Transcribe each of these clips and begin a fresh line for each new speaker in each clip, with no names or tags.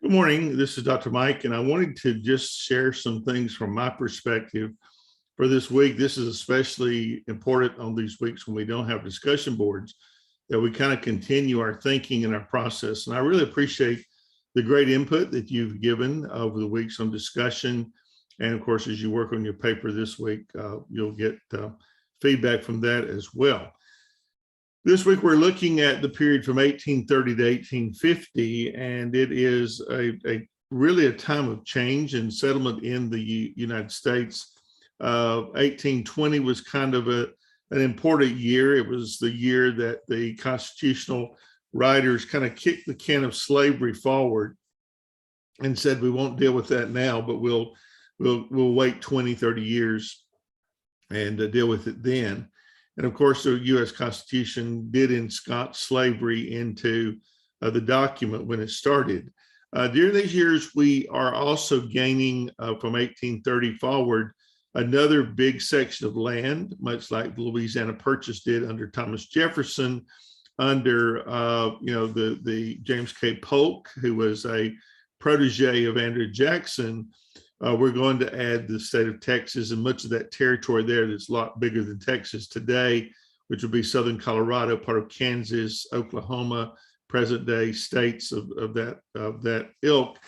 Good morning. This is Dr. Mike, and I wanted to just share some things from my perspective for this week. This is especially important on these weeks when we don't have discussion boards, that we kind of continue our thinking and our process. And I really appreciate the great input that you've given over the weeks on discussion. And of course, as you work on your paper this week, you'll get feedback from that as well. This week, we're looking at the period from 1830 to 1850, and it is really a time of change and settlement in the United States. 1820 was kind of an important year. It was the year that the constitutional writers kind of kicked the can of slavery forward and said, we won't deal with that now, but we'll wait 20, 30 years and deal with it then. And of course, the U.S. Constitution did ensconce slavery into the document when it started. During these years, we are also gaining from 1830 forward another big section of land, much like the Louisiana Purchase did under Thomas Jefferson, under the James K. Polk, who was a protege of Andrew Jackson. We're going to add the state of Texas and much of that territory there that's a lot bigger than Texas today, which would be southern Colorado, part of Kansas, Oklahoma, present day states of that ilk.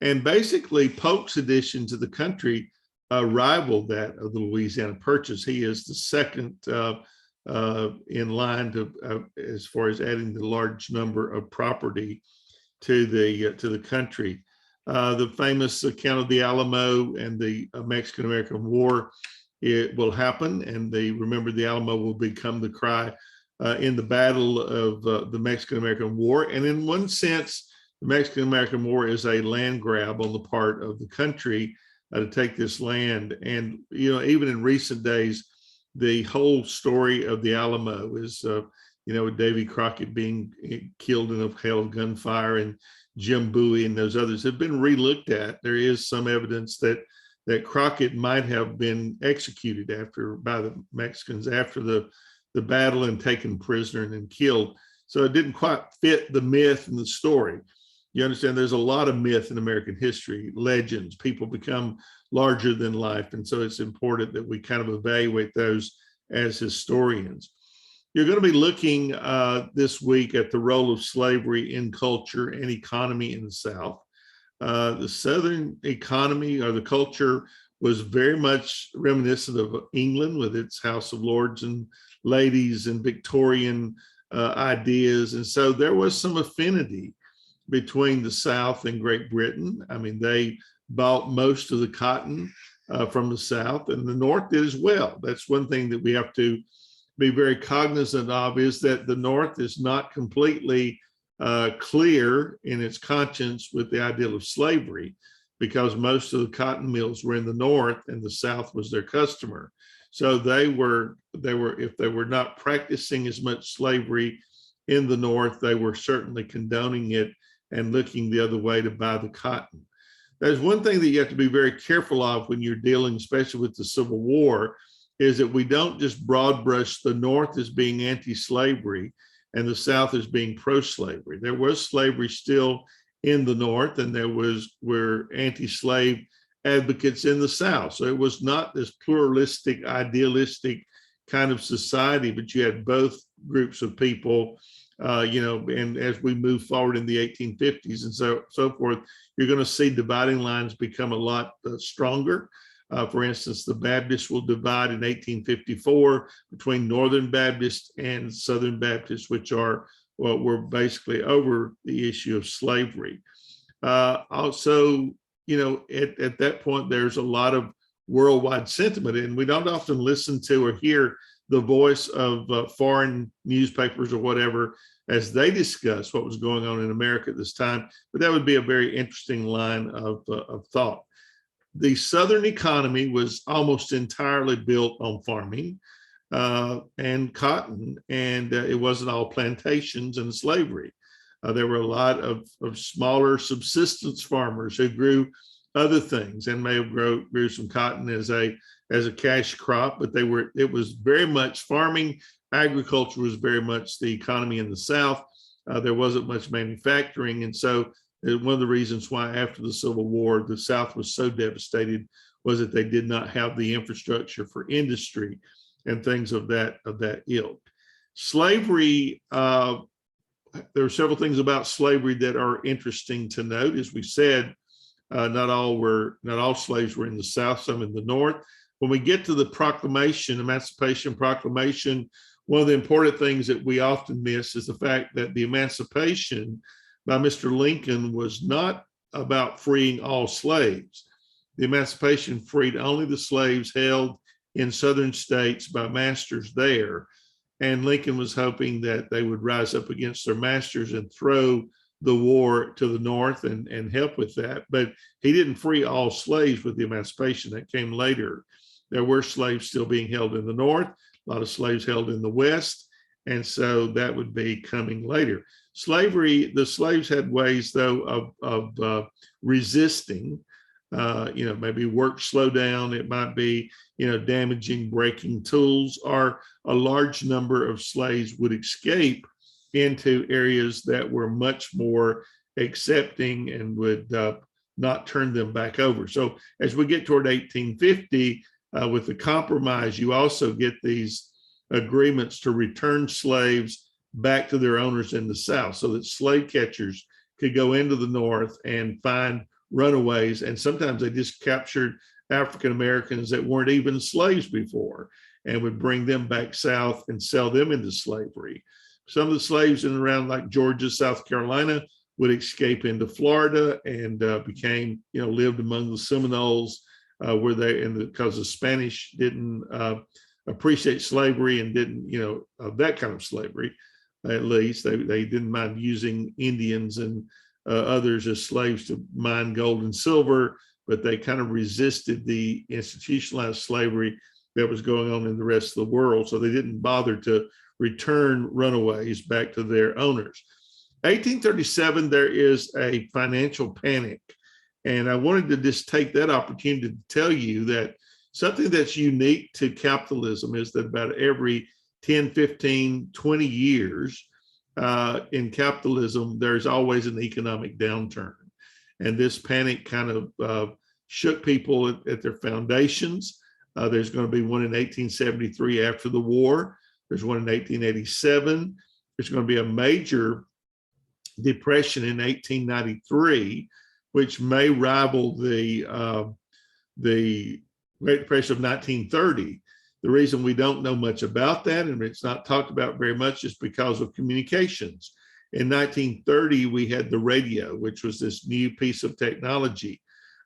And basically, Polk's addition to the country rivaled that of the Louisiana Purchase. He is the second in line to as far as adding the large number of property to the country. The famous account of the Alamo and the Mexican-American War, it will happen. And remember, the Alamo will become the cry in the battle of the Mexican-American War. And in one sense, the Mexican-American War is a land grab on the part of the country to take this land. And, even in recent days, the whole story of the Alamo is, with Davy Crockett being killed in a hail of gunfire, and Jim Bowie and those others have been relooked at. There is some evidence that Crockett might have been executed by the Mexicans after the battle and taken prisoner and then killed. So it didn't quite fit the myth and the story. You understand, there's a lot of myth in American history, legends, people become larger than life. And so it's important that we kind of evaluate those as historians. You're going to be looking this week at the role of slavery in culture and economy in the South. The Southern economy or the culture was very much reminiscent of England with its House of Lords and Ladies and Victorian ideas. And so there was some affinity between the South and Great Britain. I mean, they bought most of the cotton from the South, and the North did as well. That's one thing that we have to be very cognizant of, is that the North is not completely clear in its conscience with the ideal of slavery, because most of the cotton mills were in the North and the South was their customer. So they were, if they were not practicing as much slavery in the North, they were certainly condoning it and looking the other way to buy the cotton. There's one thing that you have to be very careful of when you're dealing, especially with the Civil War, is that we don't just broad brush the North as being anti-slavery and the South as being pro-slavery. There was slavery still in the North, and were anti-slave advocates in the South. So it was not this pluralistic, idealistic kind of society, but you had both groups of people, and as we move forward in the 1850s and so forth, you're going to see dividing lines become a lot stronger. For instance, the Baptists will divide in 1854 between Northern Baptists and Southern Baptists, which were basically over the issue of slavery. Also, at that point, there's a lot of worldwide sentiment, and we don't often listen to or hear the voice of foreign newspapers or whatever as they discuss what was going on in America at this time. But that would be a very interesting line of thought. The Southern economy was almost entirely built on farming and cotton, and it wasn't all plantations and slavery. There were a lot of smaller subsistence farmers who grew other things and may have grew some cotton as a cash crop, but it was very much farming. Agriculture was very much the economy in the South. There wasn't much manufacturing, and so One of the reasons why after the Civil War, the South was so devastated was that they did not have the infrastructure for industry and things of that ilk. Slavery, there are several things about slavery that are interesting to note. As we said, not all slaves were in the South, some in the North. When we get to the proclamation, Emancipation Proclamation, one of the important things that we often miss is the fact that the emancipation by Mr. Lincoln was not about freeing all slaves. The emancipation freed only the slaves held in southern states by masters there. And Lincoln was hoping that they would rise up against their masters and throw the war to the North and help with that. But he didn't free all slaves with the emancipation. That came later. There were slaves still being held in the North, a lot of slaves held in the West. And so that would be coming later. Slavery, the slaves had ways, though, of resisting. Maybe work slow down. It might be, damaging, breaking tools, or a large number of slaves would escape into areas that were much more accepting and would not turn them back over. So as we get toward 1850, with the compromise, you also get these agreements to return slaves back to their owners in the South so that slave catchers could go into the North and find runaways. And sometimes they just captured African Americans that weren't even slaves before and would bring them back south and sell them into slavery. Some of the slaves in around like Georgia, South Carolina would escape into Florida and became, lived among the Seminoles where they, and because the Spanish didn't appreciate slavery and didn't, that kind of slavery, at least they didn't mind using Indians and others as slaves to mine gold and silver, but they kind of resisted the institutionalized slavery that was going on in the rest of the world. So they didn't bother to return runaways back to their owners. 1837, there is a financial panic. And I wanted to just take that opportunity to tell you that something that's unique to capitalism is that about every 10, 15, 20 years in capitalism, there's always an economic downturn. And this panic kind of shook people at their foundations. There's going to be one in 1873 after the war. There's one in 1887. There's going to be a major depression in 1893, which may rival the Great Depression of 1930. The reason we don't know much about that, and it's not talked about very much, is because of communications. In 1930, we had the radio, which was this new piece of technology.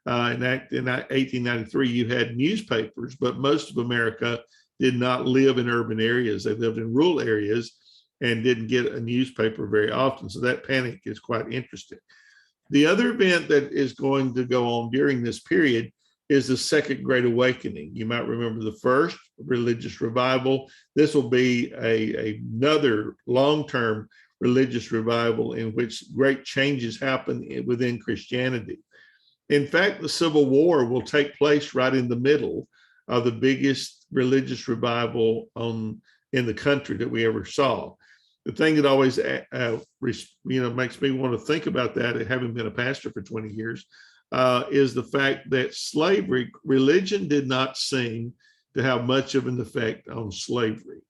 In 1893, you had newspapers, but most of America did not live in urban areas. They lived in rural areas and didn't get a newspaper very often. So that panic is quite interesting. The other event that is going to go on during this period is the Second Great Awakening. You might remember the first, religious revival. This will be another long-term religious revival in which great changes happen within Christianity. In fact, the Civil War will take place right in the middle of the biggest religious revival in the country that we ever saw. The thing that always makes me want to think about that, having been a pastor for 20 years, is the fact that slavery, religion did not seem to have much of an effect on slavery.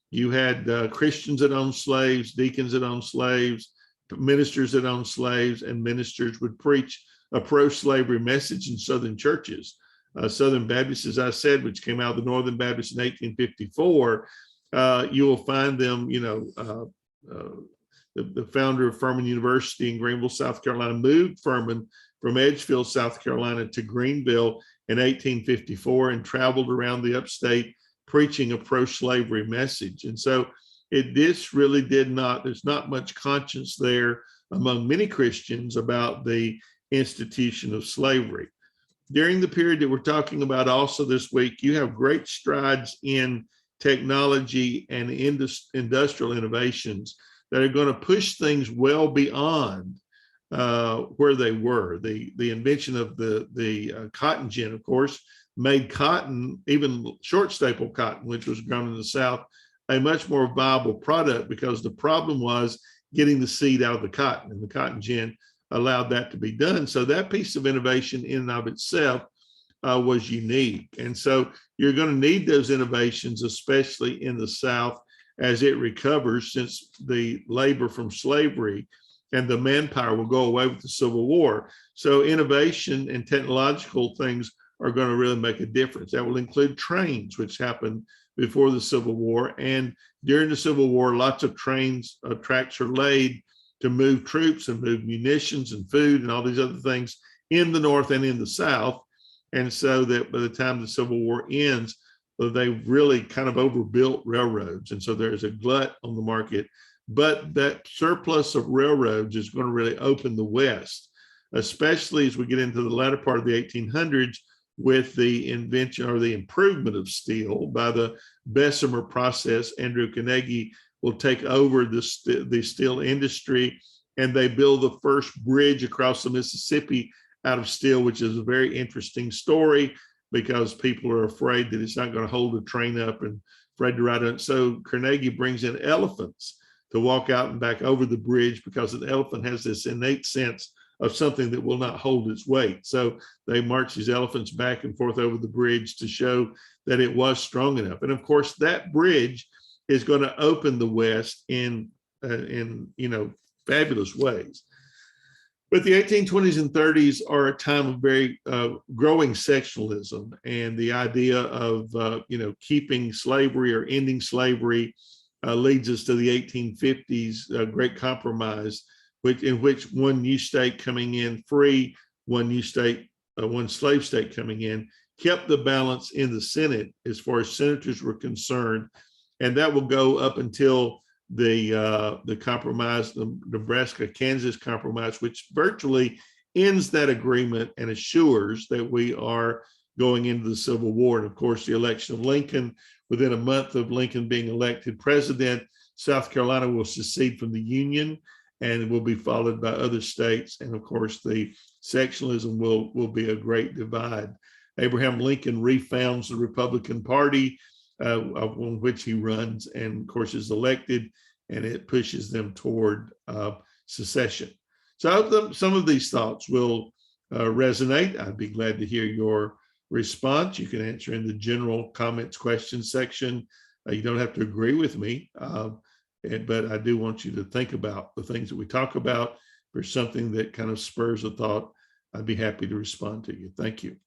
You had Christians that owned slaves, deacons that owned slaves, ministers that owned slaves, and ministers would preach a pro-slavery message in Southern churches. Southern Baptists, as I said, which came out of the Northern Baptists in 1854, you will find them, the founder of Furman University in Greenville, South Carolina, moved Furman from Edgefield, South Carolina to Greenville in 1854 and traveled around the upstate preaching a pro-slavery message. And so this really did not, there's not much conscience there among many Christians about the institution of slavery. During the period that we're talking about also this week, you have great strides in technology and industrial innovations that are going to push things well beyond where they were. The invention of the cotton gin, of course, made cotton, even short staple cotton, which was grown in the South, a much more viable product because the problem was getting the seed out of the cotton. And the cotton gin allowed that to be done. So that piece of innovation in and of itself was unique. And so you're going to need those innovations, especially in the South, as it recovers, since the labor from slavery and the manpower will go away with the Civil War. So innovation and technological things are going to really make a difference. That will include trains, which happened before the Civil War. And during the Civil War, lots of tracks are laid to move troops and move munitions and food and all these other things in the North and in the South. And so that by the time the Civil War ends, they really kind of overbuilt railroads. And so there's a glut on the market. But that surplus of railroads is going to really open the West, especially as we get into the latter part of the 1800s with the invention or the improvement of steel by the Bessemer process. Andrew Carnegie will take over the steel industry, and they build the first bridge across the Mississippi out of steel, which is a very interesting story because people are afraid that it's not going to hold a train up and afraid to ride it. So Carnegie brings in elephants to walk out and back over the bridge because an elephant has this innate sense of something that will not hold its weight. So they march these elephants back and forth over the bridge to show that it was strong enough. And of course, that bridge is going to open the West in fabulous ways. But the 1820s and 30s are a time of very growing sectionalism, and the idea of keeping slavery or ending slavery leads us to the 1850s Great Compromise, in which one new state coming in free, one slave state coming in, kept the balance in the Senate as far as senators were concerned, and that will go up until the compromise, the Nebraska-Kansas compromise, which virtually ends that agreement and assures that we are going into the Civil War. And of course, the election of Lincoln, within a month of Lincoln being elected president, South Carolina will secede from the Union and will be followed by other states. And of course, the sectionalism will be a great divide. Abraham Lincoln refounds the Republican Party, on which he runs, and of course is elected, and it pushes them toward secession. So I hope some of these thoughts will resonate. I'd be glad to hear your response. You can answer in the general comments questions section. You don't have to agree with me, but I do want you to think about the things that we talk about. If there's something that kind of spurs a thought, I'd be happy to respond to you. Thank you.